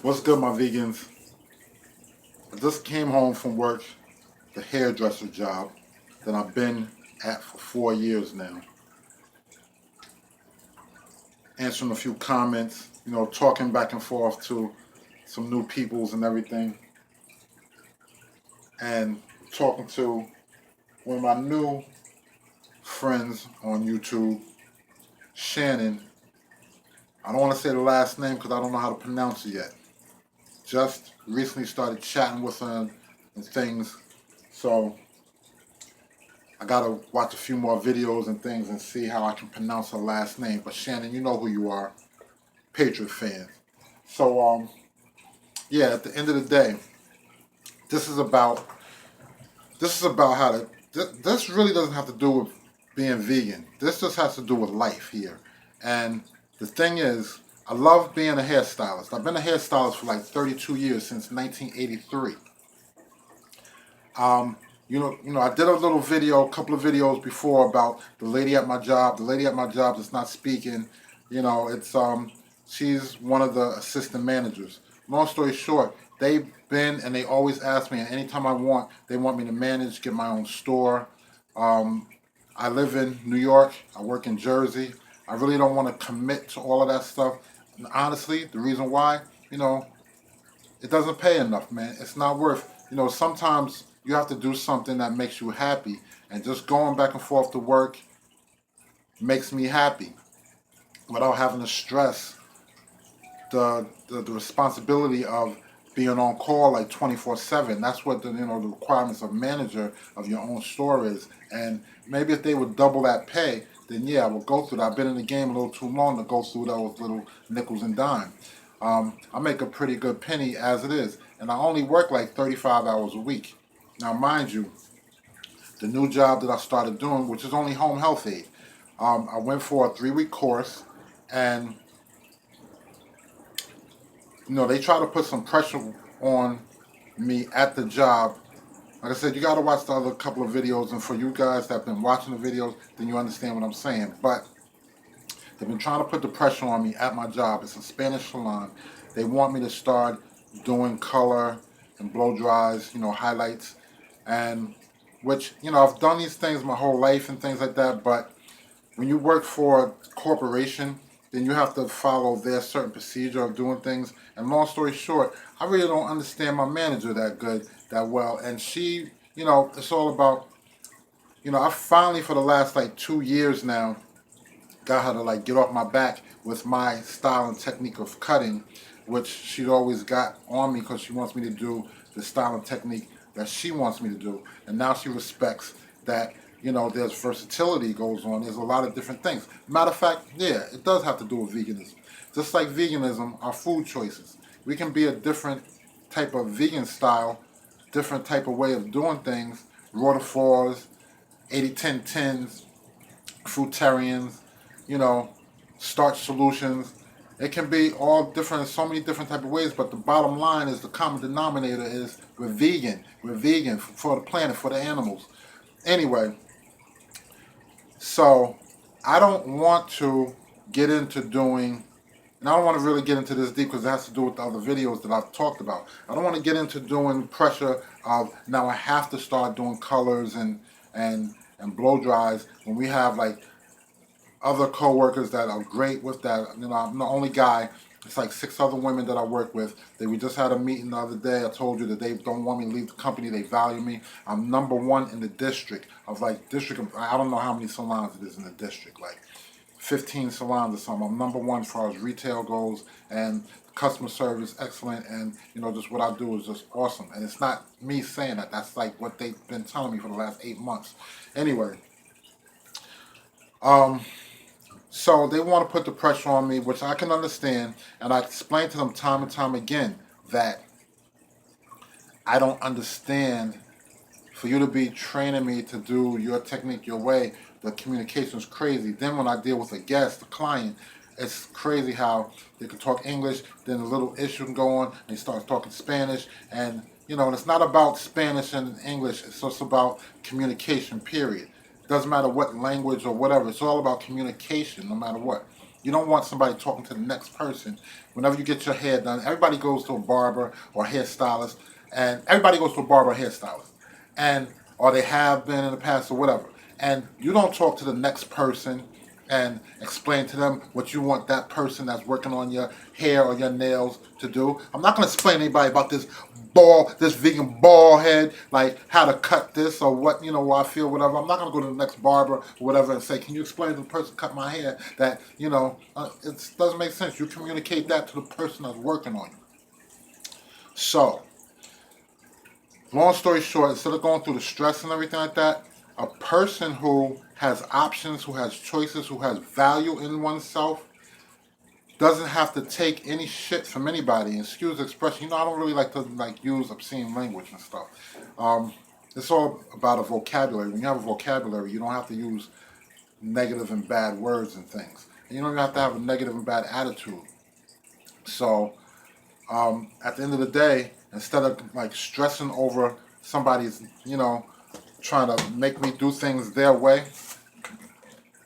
What's good, my vegans? I just came home from work, the hairdresser job that I've been at for 4 years now. Answering a few comments, talking back and forth to some new peoples and everything, and talking to one of my new friends on YouTube, Shannon. I don't want to say the last name because I don't know how to pronounce it yet. Just recently started chatting with her and things, so I gotta watch a few more videos and things and see how I can pronounce her last name. But Shannon, you know who you are, Patriot fan. So yeah, at the end of the day, this is about how to. This really doesn't have to do with being vegan. This just has to do with life here. And the thing is, I love being a hairstylist. I've been a hairstylist for like 32 years since 1983. Um, I did a little video, a couple of videos before about the lady at my job. The lady at my job is not speaking. It's she's one of the assistant managers. Long story short, they've been and they always ask me, and anytime they want me to manage, get my own store. Um, I live in New York. I work in Jersey. I really don't want to commit to all of that stuff. And honestly, the reason why, you know, it doesn't pay enough, man. It's not worth. Sometimes you have to do something that makes you happy, and just going back and forth to work makes me happy without having to stress the responsibility of being on call like 24/7. That's what the requirements of manager of your own store is. And maybe if they would double that pay, then yeah, I would go through that. I've been in the game a little too long to go through those little nickels and dimes. I make a pretty good penny as it is, and I only work like 35 hours a week. Now, mind you, the new job that I started doing, which is only home health aid, I went for a 3-week course, and they try to put some pressure on me at the job. Like I said, you got to watch the other couple of videos, and for you guys that have been watching the videos, then you understand what I'm saying. But they've been trying to put the pressure on me at my job. It's a Spanish salon. They want me to start doing color and blow dries, highlights, and which, I've done these things my whole life and things like that, but when you work for a corporation, then you have to follow their certain procedure of doing things. And long story short, I really don't understand my manager that well. And she, it's all about, I finally for the last like 2 years now got her to like get off my back with my style and technique of cutting, which she'd always got on me because she wants me to do the style and technique that she wants me to do. And now she respects that, there's versatility goes on. There's a lot of different things. Matter of fact, yeah, it does have to do with veganism. Just like veganism, our food choices. We can be a different type of vegan style, different type of way of doing things. Rotifors, 80-10-10s, fruitarians, you know, starch solutions. It can be all different, so many different type of ways. But the bottom line is the common denominator is we're vegan. We're vegan for the planet, for the animals. Anyway, so I don't want to get into doing, and I don't want to really get into this deep because it has to do with the other videos that I've talked about. I don't want to get into doing pressure of now I have to start doing colors and blow dries when we have like other coworkers that are great with that. I'm the only guy. It's like 6 other women that I work with. We just had a meeting the other day. I told you that they don't want me to leave the company. They value me. I'm number one in the district of like district. I don't know how many salons it is in the district. Like 15 salons or something. I'm number one as far as retail goes, and customer service excellent, and just what I do is just awesome. And it's not me saying that. That's like what they've been telling me for the last 8 months. Anyway, so they want to put the pressure on me, which I can understand, and I explain to them time and time again that I don't understand. For you to be training me to do your technique your way, the communication is crazy. Then when I deal with a guest, a client, it's crazy how they can talk English, then a little issue can go on, and they start talking Spanish, and and it's not about Spanish and English, it's just about communication, period. It doesn't matter what language or whatever, it's all about communication no matter what. You don't want somebody talking to the next person. Whenever you get your hair done, everybody goes to a barber or hairstylist, and everybody goes to a barber or hairstylist, and or they have been in the past or whatever. And you don't talk to the next person and explain to them what you want that person that's working on your hair or your nails to do. I'm not going to explain to anybody about this vegan ball head, like how to cut this or what, what I feel, whatever. I'm not going to go to the next barber or whatever and say, can you explain to the person cut my hair that, it doesn't make sense. You communicate that to the person that's working on you. So, long story short, instead of going through the stress and everything like that, a person who has options, who has choices, who has value in oneself, doesn't have to take any shit from anybody. Excuse the expression. I don't really like to use obscene language and stuff. It's all about a vocabulary. When you have a vocabulary, you don't have to use negative and bad words and things. And you don't even have to have a negative and bad attitude. So, at the end of the day, instead of stressing over somebody's, trying to make me do things their way,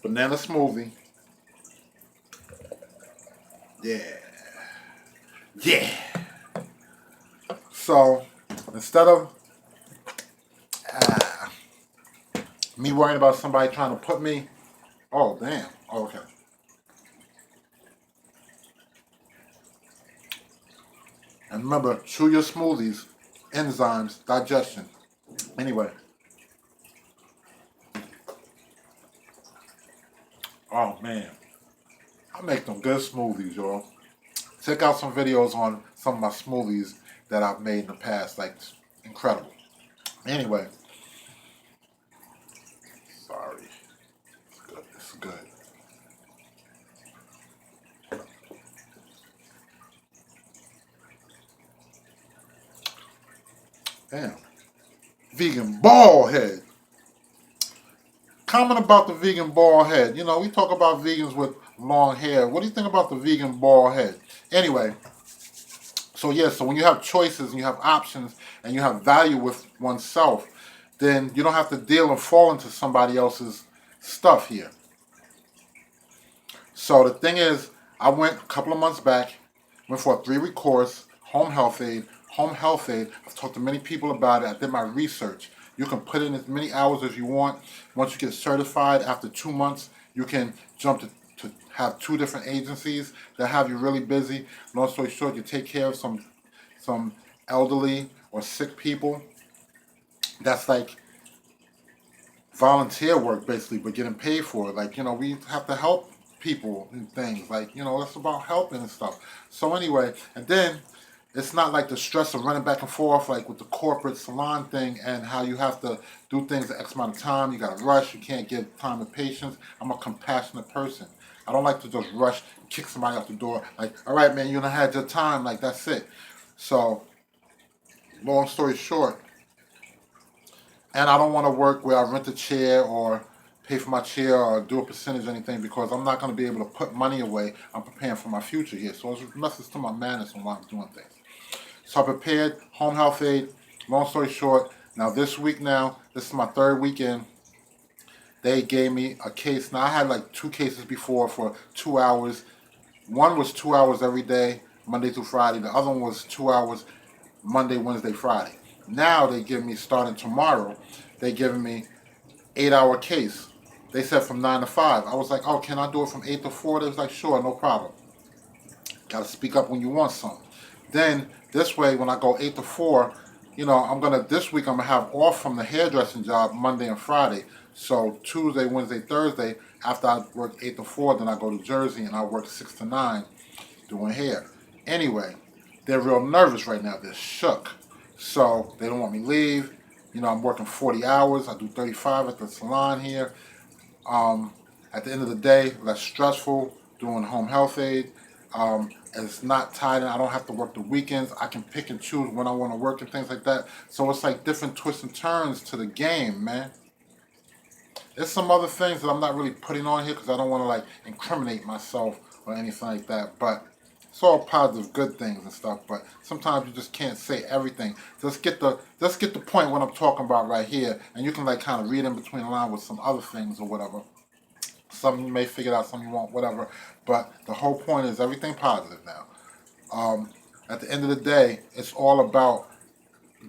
banana smoothie. Yeah. Yeah. So, instead of me worrying about somebody trying to put me, oh, damn. Oh, okay. And remember, chew your smoothies, enzymes, digestion. Anyway. Oh, man. I make them good smoothies, y'all. Check out some videos on some of my smoothies that I've made in the past. Incredible. Anyway. Sorry. It's good. It's good. Damn. Vegan bald head. Comment about the vegan bald head. We talk about vegans with long hair. What do you think about the vegan bald head? Anyway, so when you have choices and you have options and you have value with oneself, then you don't have to deal and fall into somebody else's stuff here. So the thing is, I went a couple of months back, went for a 3-week course, home health aid. Home health aid, I've talked to many people about it. I did my research. You can put in as many hours as you want. Once you get certified, after 2 months, you can jump to have 2 different agencies that have you really busy. Long story short, you take care of some elderly or sick people. That's volunteer work basically, but getting paid for it. We have to help people and things. That's about helping and stuff. So anyway, and then it's not like the stress of running back and forth with the corporate salon thing and how you have to do things at X amount of time. You gotta rush, you can't give time and patience. I'm a compassionate person. I don't like to just rush and kick somebody out the door. All right, man, you done had your time, that's it. So, long story short, and I don't want to work where I rent a chair or pay for my chair or do a percentage or anything because I'm not going to be able to put money away. I'm preparing for my future here. So it's a message to my manners on why I'm doing things. So I prepared home health aid. Long story short, now this week this is my 3rd weekend. They gave me a case. Now I had 2 cases before for 2 hours. One was 2 hours every day, Monday through Friday. The other one was 2 hours, Monday, Wednesday, Friday. Now they give me, starting tomorrow, they giving me 8-hour case. They said from 9 to 5. I was like, oh, can I do it from 8 to 4? They was like, sure, no problem. Gotta speak up when you want something. Then this way, when I go 8 to 4, this week I'm gonna have off from the hairdressing job Monday and Friday. So Tuesday, Wednesday, Thursday, after I work 8 to 4, then I go to Jersey and I work 6 to 9 doing hair. Anyway, they're real nervous right now. They're shook. So they don't want me to leave. I'm working 40 hours. I do 35 at the salon here. At the end of the day, less stressful doing home health aid. It's not tied in. I don't have to work the weekends. I can pick and choose when I want to work and things like that. So it's different twists and turns to the game, man. There's some other things that I'm not really putting on here because I don't want to incriminate myself or anything like that. But it's all positive, good things and stuff. But sometimes you just can't say everything. Let's get the point what I'm talking about right here, and you can kind of read in between the line with some other things or whatever. Some you may figure it out, some you won't, whatever. But the whole point is everything positive now. At the end of the day, it's all about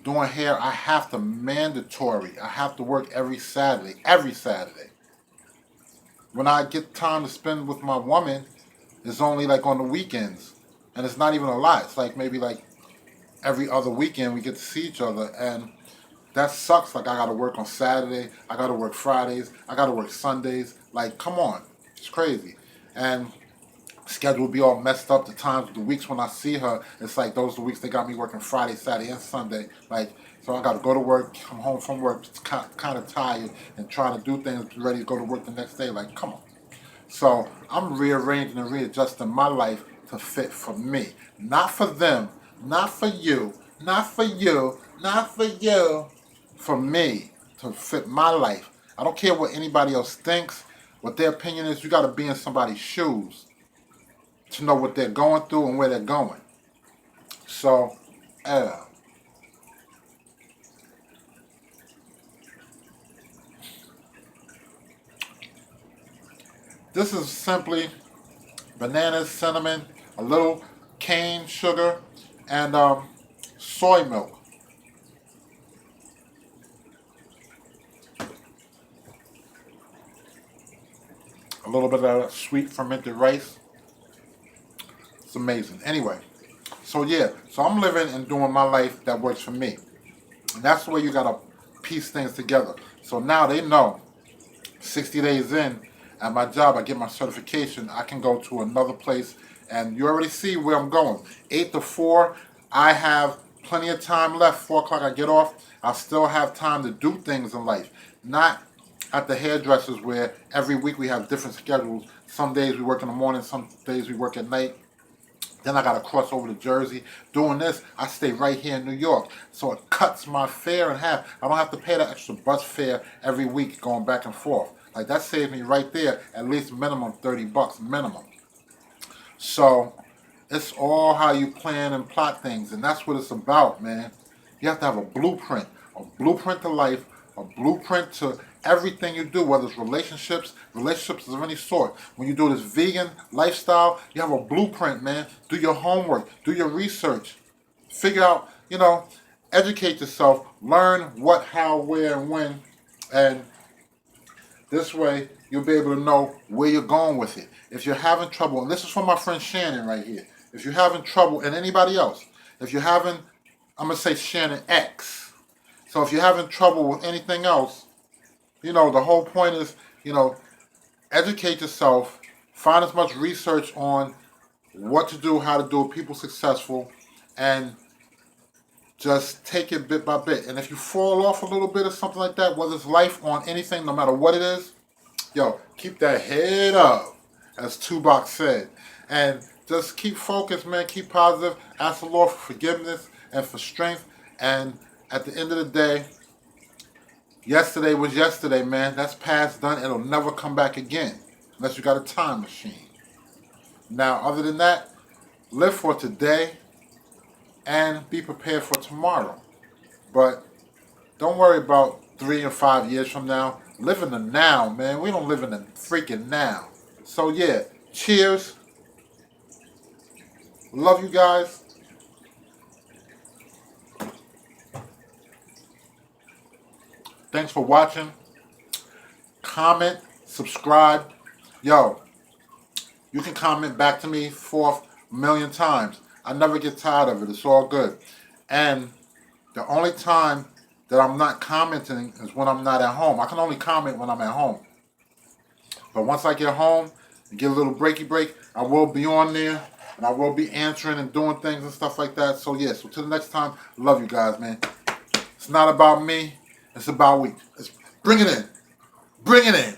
doing hair. I have to mandatory. I have to work every Saturday. Every Saturday. When I get time to spend with my woman, it's only like on the weekends. And it's not even a lot. It's like maybe like every other weekend we get to see each other. And that sucks. Like I gotta work on Saturday. I gotta work Fridays. I gotta work Sundays. Like, come on. It's crazy. And schedule will be all messed up. The times, the weeks when I see her, it's like those are the weeks they got me working Friday, Saturday, and Sunday. Like, so I got to go to work, come home from work, kind of tired, and trying to do things, ready to go to work the next day. Like, come on. So I'm rearranging and readjusting my life to fit for me, not for them, not for you, not for you, not for you, for me to fit my life. I don't care what anybody else thinks, what their opinion is. You got to be in somebody's shoes to know what they're going through and where they're going. So, this is simply bananas, cinnamon, a little cane sugar, and soy milk. A little bit of sweet fermented rice. It's amazing. Anyway, so yeah, so I'm living and doing my life that works for me. And that's the way you gotta piece things together. So now they know 60 days in at my job, I get my certification, I can go to another place, and you already see where I'm going. 8 to 4, I have plenty of time left. 4 o'clock I get off. I still have time to do things in life. Not at the hairdressers where every week we have different schedules. Some days we work in the morning, some days we work at night. Then I got to cross over to Jersey. Doing this, I stay right here in New York. So it cuts my fare in half. I don't have to pay that extra bus fare every week going back and forth. Like that saves me right there at least minimum $30 minimum. So it's all how you plan and plot things. And that's what it's about, man. You have to have a blueprint to life, a blueprint to everything you do, whether it's relationships of any sort. When you do this vegan lifestyle, you have a blueprint, man. Do your homework, do your research, figure out, educate yourself, learn what, how, where, and when, and this way you'll be able to know where you're going with it. If you're having trouble, and this is from my friend Shannon right here, if you're having trouble, and anybody else, if you're having, I'm going to say Shannon X. So if you're having trouble with anything else, the whole point is, educate yourself, find as much research on what to do, how to do it, people successful, and just take it bit by bit. And if you fall off a little bit or something like that, whether it's life on anything, no matter what it is, keep that head up, as Tupac said. And just keep focused, man. Keep positive. Ask the Lord for forgiveness and for strength. And at the end of the day, yesterday was yesterday, man. That's past, done. It'll never come back again unless you got a time machine. Now, other than that, live for today and be prepared for tomorrow. But don't worry about 3 and 5 years from now. Live in the now, man. We don't live in the freaking now. So, yeah, cheers. Love you guys. Thanks for watching. Comment, subscribe. You can comment back to me 4 million times. I never get tired of it. It's all good. And the only time that I'm not commenting is when I'm not at home. I can only comment when I'm at home. But once I get home and get a little breaky break, I will be on there. And I will be answering and doing things and stuff like that. So, yeah. So, till the next time, love you guys, man. It's not about me. It's about we. Bring it in. Bring it in.